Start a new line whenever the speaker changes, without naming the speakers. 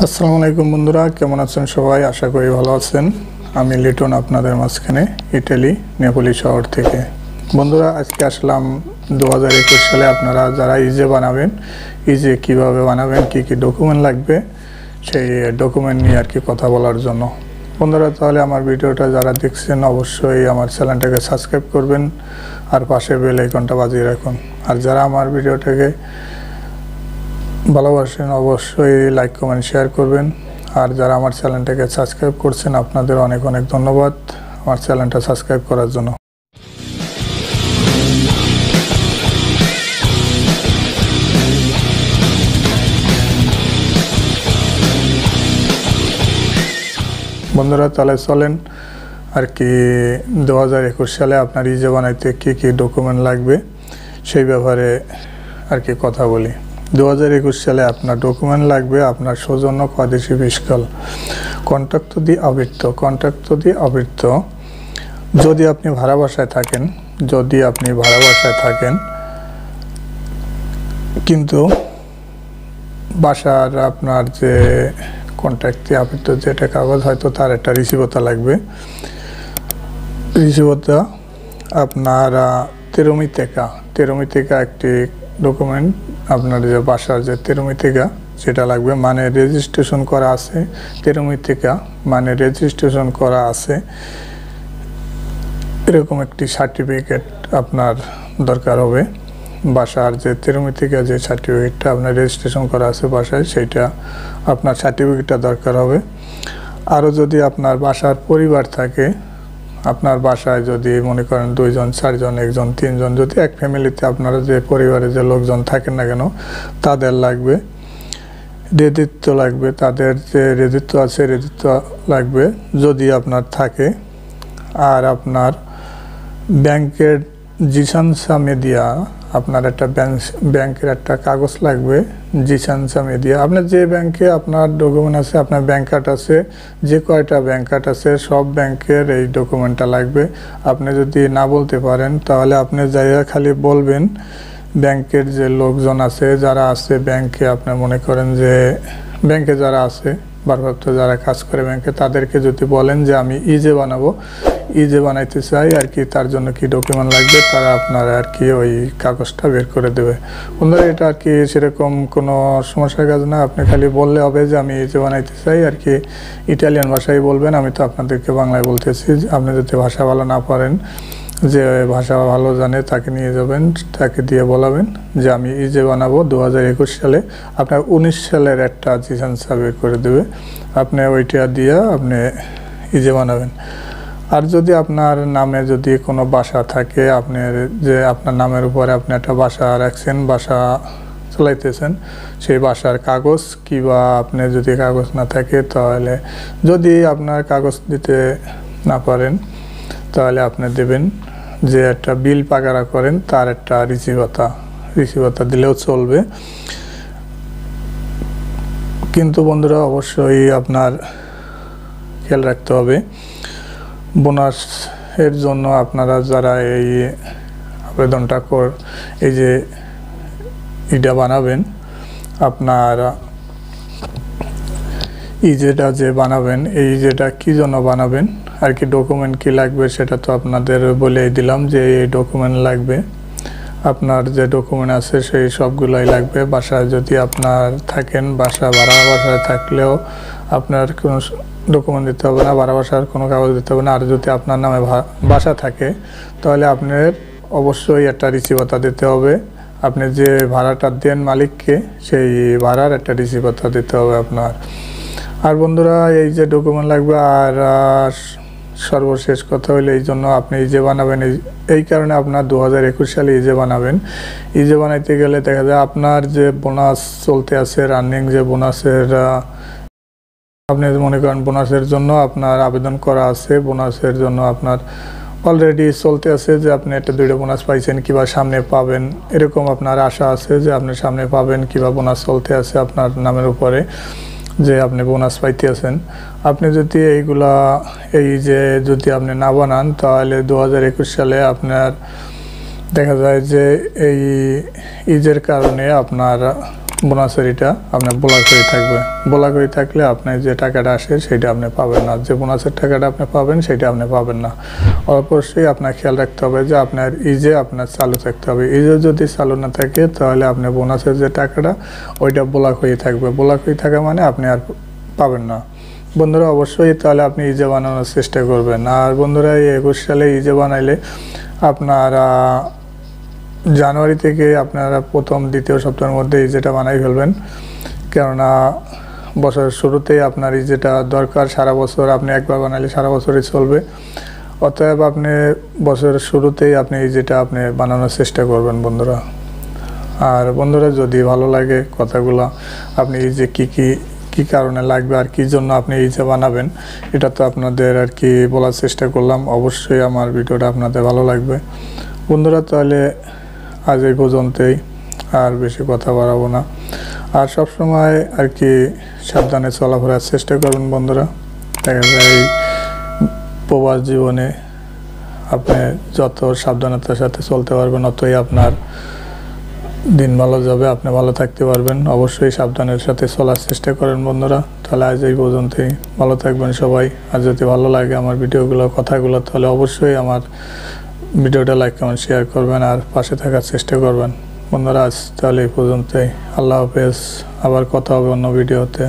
আসসালামু আলাইকুম বন্ধুরা, কেমন আছেন সবাই? আশা করি ভালো আছেন। আমি লিটন, আপনাদের মাঝখানে ইটালি নেপোলি শহর থেকে। বন্ধুরা, আজকে আসলাম 2021 সালে আপনারা যারা ইজে বানাবেন, ইজে কিভাবে বানাবেন, কি কি ডকুমেন্ট লাগবে, সেই ডকুমেন্ট নিয়ে আর কি কথা বলার জন্য। বন্ধুরা, তাহলে আমার ভিডিওটা যারা দেখছেন অবশ্যই আমার চ্যানেলটাকে সাবস্ক্রাইব করবেন আর পাশে বেল আইকনটা বাজিয়ে রাখুন। আর যারা আমার ভিডিওটাকে ভালোবাসেন অবশ্যই লাইক কমেন্ট শেয়ার করবেন। আর যারা আমার চ্যানেলটাকে সাবস্ক্রাইব করছেন আপনাদের অনেক অনেক ধন্যবাদ আমার চ্যানেলটা সাবস্ক্রাইব করার জন্য। বন্ধুরা, তাহলে চলেন আর কি 2021 সালে আপনার ইজে বানাইতে কী কী ডকুমেন্ট লাগবে সেই ব্যাপারে আর কি কথা বলি। 2021 সালে আপনার ডকুমেন্ট লাগবে আপনার সৌজন্য কদেশি ফিসকাল কন্ট্রাক্ট দি আবৃত্ত। যদি আপনি ভাড়া বাসায় থাকেন, কিন্তু বাসার আপনার যে কন্ট্রাক্ট দি আবৃত্ত যেটা কাগজ, হয়তো তার একটা রিসিভতা লাগবে। রিসিভতা আপনার তেরোমিতিকা একটি ডকুমেন্ট, আপনার যে বাসার যে তেরোমিতিকা সেটা লাগবে, মানে রেজিস্ট্রেশন করা আছে। তেরোমিতিকা মানে রেজিস্ট্রেশন করা আছে, এরকম একটি সার্টিফিকেট আপনার দরকার হবে। বাসার যে তেরোমিতিকা যে সার্টিফিকেটটা আপনার রেজিস্ট্রেশন করা আছে বাসায়, সেইটা আপনার সার্টিফিকেটটা দরকার হবে। আরও যদি আপনার বাসার পরিবার থাকে, আপনার বাসায় যদি মনে করেন 2 জন 4 জন 1 জন 3 জন, যদি এক ফ্যামিলিতে আপনারা যে পরিবারে যে লোকজন থাকেন না কেন, তাদের লাগবে রেদিত্ব লাগবে, তাদের যে রেদিত্ব আছে রেদিত্ব লাগবে যদি আপনার থাকে। আর আপনার ব্যাংকের জিসানসা মেদিয়া, আপনার একটা ব্যাংকের একটা কাগজ লাগবে, জিসানসা মেদিয়া। আপনার যে ব্যাংকে আপনার ডকুমেন্ট আছে, আপনার ব্যাংক কার্ড আছে, যে কয়টা ব্যাংক কার্ড আছে সব ব্যাংকের এই ডকুমেন্টটা লাগবে। আপনি যদি না বলতে পারেন তাহলে আপনি জায়গা খালি বলবেন ব্যাংকের যে লোকজন আছে যারা আছে ব্যাংকে, আপনি মনে করেন যে ব্যাংকে যারা আছে ভারপ্রাপ্ত যারা কাজ করে ব্যাংকে, তাদেরকে যদি বলেন যে আমি ইজে বানাইতে চাই আর কি, তার জন্য কি ডকুমেন্ট লাগবে, তারা আপনার আর কি ওই কাগজটা বের করে দেবে। বন্ধুরা, এটা আর কি সেরকম কোনো সমস্যার কাজ না, আপনি খালি বললে হবে যে আমি ইজে বানাইতে চাই আর কি। ইটালিয়ান ভাষায় বলবেন, আমি তো আপনাদেরকে বাংলায় বলতেছি। আপনি যদি ভাষা ভালো না পারেন, যে ভাষা ভালো জানে তাকে নিয়ে যাবেন, তাকে দিয়ে বলাবেন যে আমি ইজে বানাবো 2021 সালে। আপনার 19 সালের একটা জিসানসা বের করে দেবে, আপনি ওইটা দিয়ে আপনি ইজে বানাবেন। আর যদি আপনার নামে যদি কোনো বাসা থাকে, আপনার যে আপনার নামের উপরে আপনি একটা বাসা রাখছেন, বাসা চালাইতেছেন, সেই বাসার কাগজ, কিংবা আপনি যদি কাগজ না থাকে, তাহলে যদি আপনার কাগজ দিতে না পারেন তাহলে আপনি দেবেন যে একটা বিল পাকারা করেন, তার একটা রিসিভতা দিলেও চলবে। কিন্তু বন্ধুরা, অবশ্যই আপনার খেয়াল রাখতে হবে বোনাসের জন্য আপনারা যারা এই আবেদনটা এই যে ইটা বানাবেন, আপনার ইজেটা যে বানাবেন, এই ইজেটা কী জন্য বানাবেন আর কি, ডকুমেন্ট কি লাগবে সেটা তো আপনাদের বলেই দিলাম যে এই ডকুমেন্ট লাগবে। আপনার যে ডকুমেন্ট আছে সেই সবগুলাই লাগবে। বাসায় যদি আপনার থাকেন, ভাড়া বাসায় থাকলেও আপনার কোনো ডকুমেন্ট দিতে হবে না, ভাড়া বাসার কোনো কাগজ দিতে হবে না। আর যদি আপনার নামে বাসা থাকে তাহলে আপনার অবশ্যই একটা রিসিভতা দিতে হবে। আপনি যে ভাড়াটা দেন মালিককে, সেই ভাড়ার একটা রিসিভতা দিতে হবে আপনার। আর বন্ধুরা, এই যে ডকুমেন্ট লাগবে। আর সর্বশেষ কথা হলো, এই জন্য আপনি ইজে বানাবেন, এই কারণে আপনার 2021 সালে ইজে বানাবেন। ইজে বানাইতে গেলে দেখা যায় আপনার যে বোনাস চলতে আছে, রানিং যে বোনাসের, আপনি মনে করেন বোনাসের জন্য আপনার আবেদন করা আছে, বোনাসের জন্য আপনার অলরেডি চলতে আছে যে আপনি একটা 2টা বোনাস পাইছেন কিংবা সামনে পাবেন, এরকম আপনার আশা আছে যে আপনি সামনে পাবেন কিংবা বোনাস চলতে আছে আপনার নামের উপরে, যে আপনি বোনাস পাইতে আছেন। আপনি যদি এই যে যদি আপনি না বানান, তাহলে 2021 সালে আপনার দেখা যায় যে এই ইজের কারণে আপনার বোনাসের এটা আপনার ব্লক হয়ে থাকবে। ব্লক হয়ে থাকলে আপনার যে টাকাটা আসে সেটা আপনি পাবেন না, যে বোনাসের টাকাটা আপনি পাবেন সেটা আপনি পাবেন না। অবশ্যই আপনার খেয়াল রাখতে হবে যে আপনার ইজে আপনার চালু থাকতে হবে। ইজে যদি চালু না থাকে তাহলে আপনার বোনাসের যে টাকাটা ওইটা ব্লক হয়ে থাকবে। ব্লক হয়ে থাকা মানে আপনি আর পাবেন না। বন্ধুরা অবশ্যই তাহলে আপনি ইজে বানানোর চেষ্টা করবেন। আর বন্ধুরা এই 21 সালে ইজে বানাইলে আপনারা জানুয়ারি থেকে আপনারা প্রথম দ্বিতীয় সপ্তাহের মধ্যে ইজেটা বানাই ফেলবেন, কেননা বছরের শুরুতেই আপনার ইজেটা দরকার। সারা বছর আপনি একবার বানাইলে সারা বছরই চলবে। অতএব আপনি বছরের শুরুতেই আপনি ইজেটা আপনি বানানোর চেষ্টা করবেন বন্ধুরা। আর বন্ধুরা যদি ভালো লাগে কথাগুলো, আপনি ইজে কী কারণে লাগবে আর কী জন্য আপনি ইজে বানাবেন এটা তো আপনাদের আর কি বলার চেষ্টা করলাম। অবশ্যই আমার ভিডিওটা আপনাদের ভালো লাগবে বন্ধুরা। তাহলে আজ এই পর্যন্তই, আর বেশি কথা বাড়াবো না। আর সবসময় আর কি সাবধানে চলাফেরার চেষ্টা করবেন বন্ধুরা। দেখা যায় এই প্রবাস জীবনে আপনি যত সাবধানতার সাথে চলতে পারবেন অতই আপনার দিন ভালো যাবে, আপনি ভালো থাকতে পারবেন। অবশ্যই সাবধানের সাথে চলার চেষ্টা করেন বন্ধুরা। তাহলে আজ এই পর্যন্তই, ভালো থাকবেন সবাই। আর যদি ভালো লাগে আমার ভিডিওগুলো কথাগুলো তাহলে অবশ্যই আমার ভিডিওটা লাইক কমেন্ট শেয়ার করবেন আর পাশে থাকার চেষ্টা করবেন বন্ধুরা। আজ তাহলে এই পর্যন্তই, আল্লাহ হাফেজ। আবার কথা হবে অন্য ভিডিওতে।